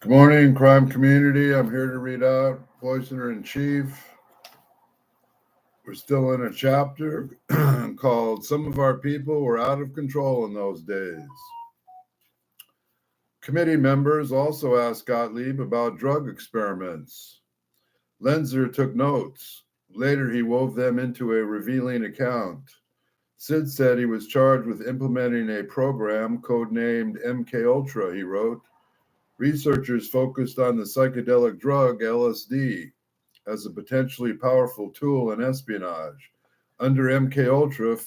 Good morning, crime community. I'm here to read out Poisoner in Chief. We're still in a chapter called Some of Our People Were Out of Control in Those Days. Committee members also asked Gottlieb about drug experiments. Lenzer took notes. Later, he wove them into a revealing account. Sid said he was charged with implementing a program codenamed MKUltra, he wrote. Researchers focused on the psychedelic drug LSD as a potentially powerful tool in espionage. Under MKUltra,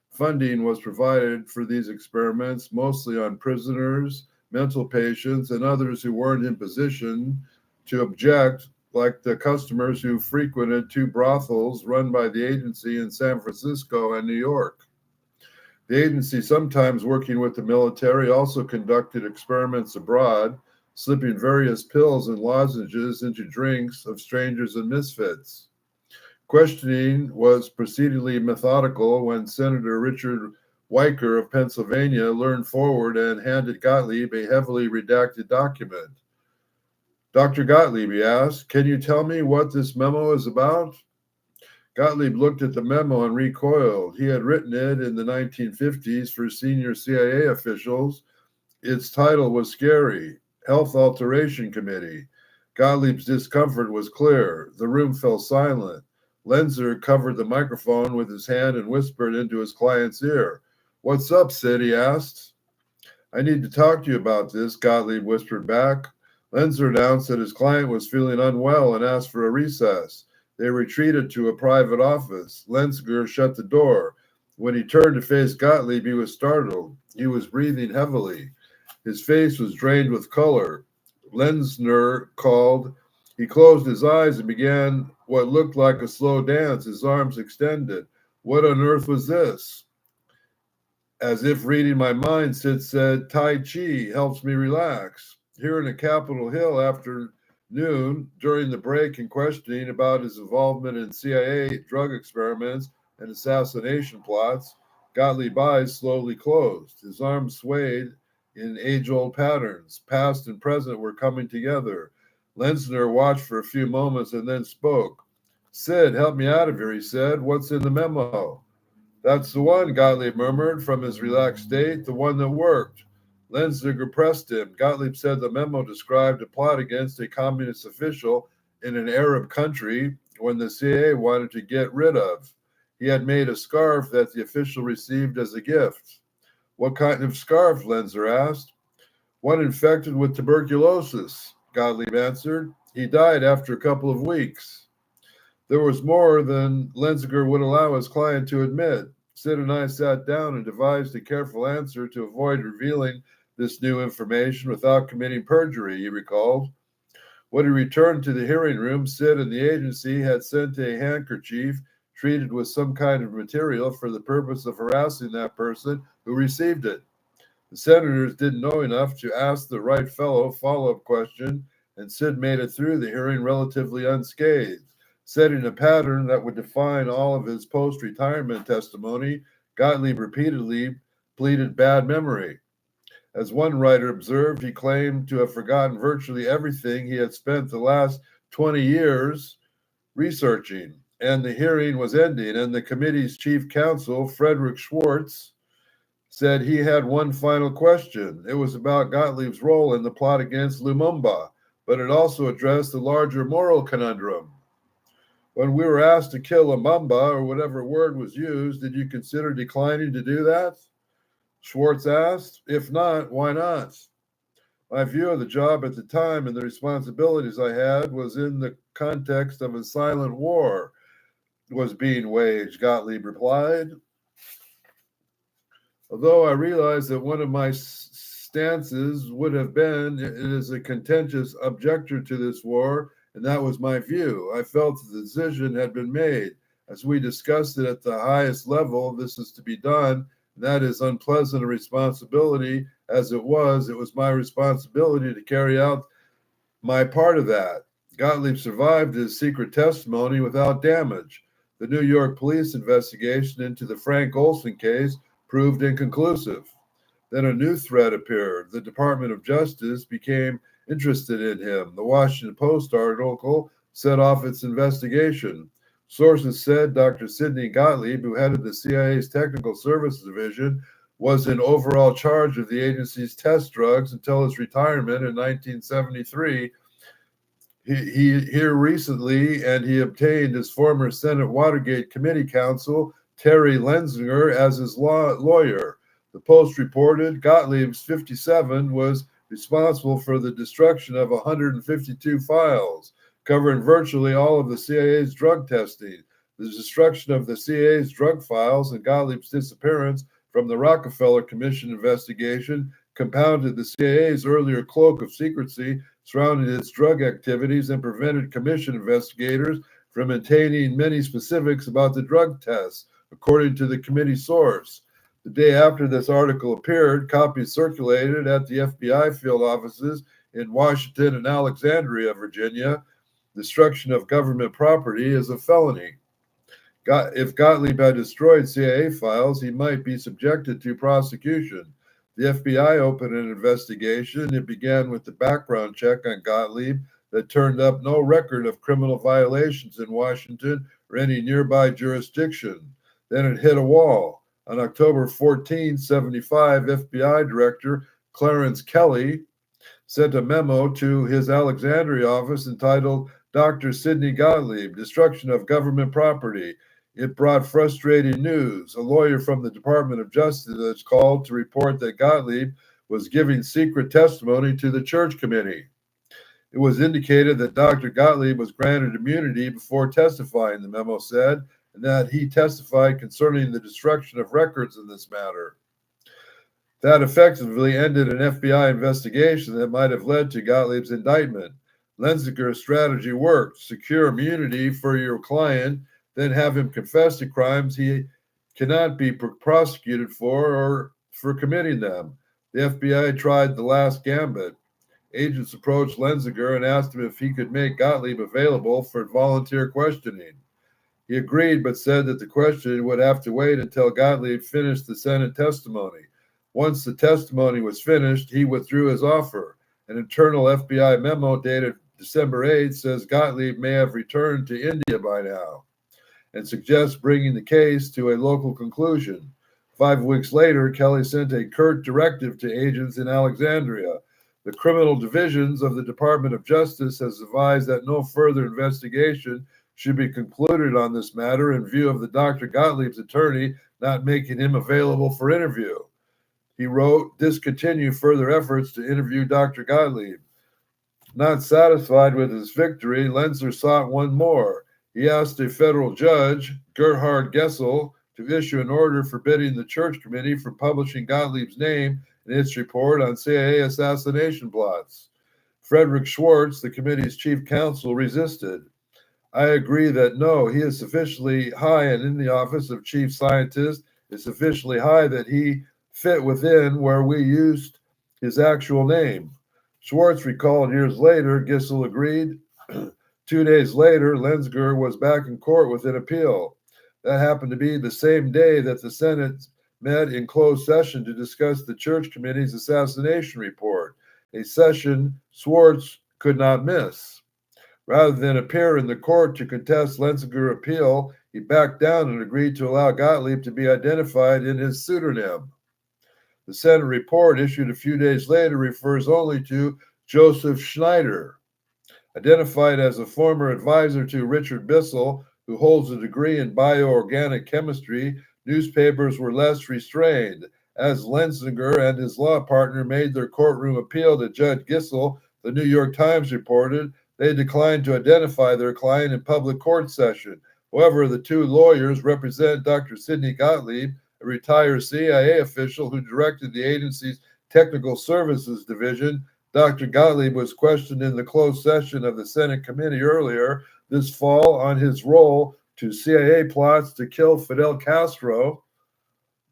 funding was provided for these experiments, mostly on prisoners, mental patients, and others who weren't in position to object, like the customers who frequented two brothels run by the agency in San Francisco and New York. The agency, sometimes working with the military, also conducted experiments abroad, slipping various pills and lozenges into drinks of strangers and misfits. Questioning was proceedingly methodical when Senator Richard Weicker of Pennsylvania leaned forward and handed Gottlieb a heavily redacted document. Dr. Gottlieb, he asked, can you tell me what this memo is about? Gottlieb looked at the memo and recoiled. He had written it in the 1950s for senior CIA officials. Its title was scary, Health Alteration Committee. Gottlieb's discomfort was clear. The room fell silent. Lenzer covered the microphone with his hand and whispered into his client's ear. What's up, Sid? He asked. I need to talk to you about this, Gottlieb whispered back. Lenzer announced that his client was feeling unwell and asked for a recess. They retreated to a private office. Lenzer shut the door. When he turned to face Gottlieb, he was startled. He was breathing heavily. His face was drained with color. Lenzer called. He closed his eyes and began what looked like a slow dance, his arms extended. What on earth was this? As if reading my mind, Sid said, Tai Chi helps me relax. Here in Capitol Hill afternoon, during the break and questioning about his involvement in CIA drug experiments and assassination plots, Gottlieb's eyes slowly closed. His arms swayed in age-old patterns. Past and present were coming together. Lenzer watched for a few moments and then spoke. Sid, help me out of here, he said. What's in the memo? That's the one, Gottlieb murmured from his relaxed state, the one that worked. Lenzer pressed him. Gottlieb said the memo described a plot against a communist official in an Arab country when the CIA wanted to get rid of. He had made a scarf that the official received as a gift. What kind of scarf? Lenzer asked. One infected with tuberculosis, Gottlieb answered. He died after a couple of weeks. There was more than Lenzer would allow his client to admit. Sid and I sat down and devised a careful answer to avoid revealing this new information without committing perjury, he recalled. When he returned to the hearing room, Sid and the agency had sent a handkerchief treated with some kind of material for the purpose of harassing that person who received it. The senators didn't know enough to ask the right fellow follow-up question, and Sid made it through the hearing relatively unscathed. Setting a pattern that would define all of his post-retirement testimony, Gottlieb repeatedly pleaded bad memory. As one writer observed, he claimed to have forgotten virtually everything he had spent the last 20 years researching. And the hearing was ending, and the committee's chief counsel, Frederick Schwartz, said he had one final question. It was about Gottlieb's role in the plot against Lumumba, but it also addressed the larger moral conundrum. When we were asked to kill Lumumba, or whatever word was used, did you consider declining to do that? Schwartz asked. If not, why not? My view of the job at the time and the responsibilities I had was in the context of a silent war was being waged, Gottlieb replied. Although I realized that one of my stances would have been, it is a contentious objector to this war, and that was my view. I felt the decision had been made. As we discussed it at the highest level, this is to be done. That is unpleasant a responsibility as it was my responsibility to carry out my part of that. Gottlieb survived his secret testimony without damage. The New York police investigation into the Frank Olson case proved inconclusive. Then a new threat appeared. The Department of Justice became interested in him. The Washington Post article set off its investigation. Sources said Dr. Sidney Gottlieb, who headed the CIA's Technical Services Division, was in overall charge of the agency's test drugs until his retirement in 1973. He here recently, and he obtained his former Senate Watergate Committee counsel, Terry Lenzinger, as his lawyer. The Post reported Gottlieb's 57 was responsible for the destruction of 152 files, covering virtually all of the CIA's drug testing. The destruction of the CIA's drug files and Gottlieb's disappearance from the Rockefeller Commission investigation compounded the CIA's earlier cloak of secrecy surrounding its drug activities and prevented commission investigators from obtaining many specifics about the drug tests, according to the committee source. The day after this article appeared, copies circulated at the FBI field offices in Washington and Alexandria, Virginia. Destruction of government property is a felony. If Gottlieb had destroyed CIA files, he might be subjected to prosecution. The FBI opened an investigation. It began with the background check on Gottlieb that turned up no record of criminal violations in Washington or any nearby jurisdiction. Then it hit a wall. On October 14, 1975, FBI Director Clarence Kelly sent a memo to his Alexandria office entitled Dr. Sidney Gottlieb, Destruction of Government Property. It brought frustrating news. A lawyer from the Department of Justice called to report that Gottlieb was giving secret testimony to the Church Committee. It was indicated that Dr. Gottlieb was granted immunity before testifying, the memo said, and that he testified concerning the destruction of records in this matter. That effectively ended an FBI investigation that might have led to Gottlieb's indictment. Lenzinger's strategy worked. Secure immunity for your client, then have him confess to crimes he cannot be prosecuted for or for committing them. The FBI tried the last gambit. Agents approached Lenzinger and asked him if he could make Gottlieb available for volunteer questioning. He agreed, but said that the questioning would have to wait until Gottlieb finished the Senate testimony. Once the testimony was finished, he withdrew his offer. An internal FBI memo dated December 8 says Gottlieb may have returned to India by now, and suggests bringing the case to a local conclusion. 5 weeks later, Kelly sent a curt directive to agents in Alexandria. The criminal divisions of the Department of Justice has advised that no further investigation should be concluded on this matter in view of the Dr. Gottlieb's attorney not making him available for interview. He wrote, discontinue further efforts to interview Dr. Gottlieb. Not satisfied with his victory, Lenzer sought one more. He asked a federal judge, Gerhard Gessel, to issue an order forbidding the Church Committee from publishing Gottlieb's name in its report on CIA assassination plots. Frederick Schwartz, the committee's chief counsel, resisted. I agree that no, he is sufficiently high and in the office of chief scientist is sufficiently high that he fit within where we used his actual name. Schwartz recalled years later, Gissel agreed. 2 days later, Lenzinger was back in court with an appeal. That happened to be the same day that the Senate met in closed session to discuss the Church Committee's assassination report, a session Schwartz could not miss. Rather than appear in the court to contest Lenzinger's appeal, he backed down and agreed to allow Gottlieb to be identified in his pseudonym. The Senate report issued a few days later refers only to Joseph Schneider. Identified as a former advisor to Richard Bissell, who holds a degree in bioorganic chemistry, newspapers were less restrained. As Lenzinger and his law partner made their courtroom appeal to Judge Gissel, the New York Times reported, they declined to identify their client in public court session. However, the two lawyers represent Dr. Sidney Gottlieb, a retired CIA official who directed the agency's Technical Services Division. Dr. Gottlieb was questioned in the closed session of the Senate committee earlier this fall on his role to CIA plots to kill Fidel Castro,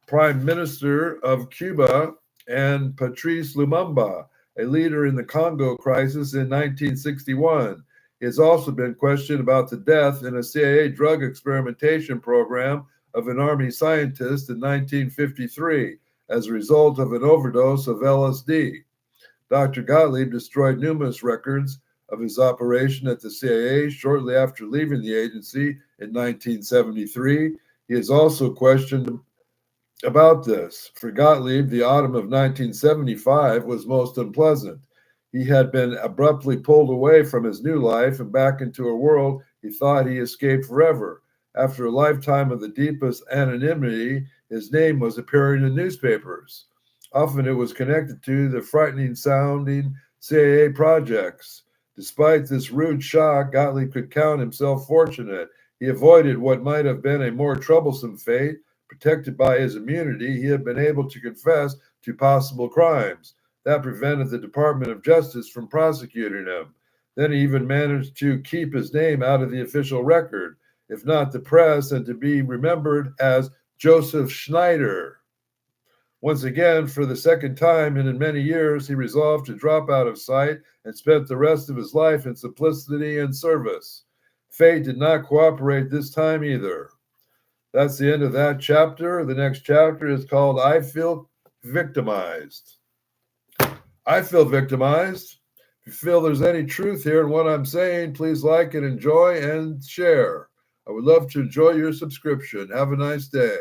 Prime Minister of Cuba, and Patrice Lumumba, a leader in the Congo crisis in 1961. He has also been questioned about the death in a CIA drug experimentation program of an Army scientist in 1953 as a result of an overdose of LSD. Dr. Gottlieb destroyed numerous records of his operation at the CIA shortly after leaving the agency in 1973. He is also questioned about this. For Gottlieb, the autumn of 1975 was most unpleasant. He had been abruptly pulled away from his new life and back into a world he thought he escaped forever. After a lifetime of the deepest anonymity, his name was appearing in newspapers. Often it was connected to the frightening sounding CIA projects. Despite this rude shock, Gottlieb could count himself fortunate. He avoided what might have been a more troublesome fate. Protected by his immunity, he had been able to confess to possible crimes. That prevented the Department of Justice from prosecuting him. Then he even managed to keep his name out of the official record, if not the press, and to be remembered as Joseph Schneider. Once again, for the second time and in many years, he resolved to drop out of sight and spent the rest of his life in simplicity and service. Fate did not cooperate this time either. That's the end of that chapter. The next chapter is called I Feel Victimized. I feel victimized. If you feel there's any truth here in what I'm saying, please like and enjoy and share. I would love to enjoy your subscription. Have a nice day.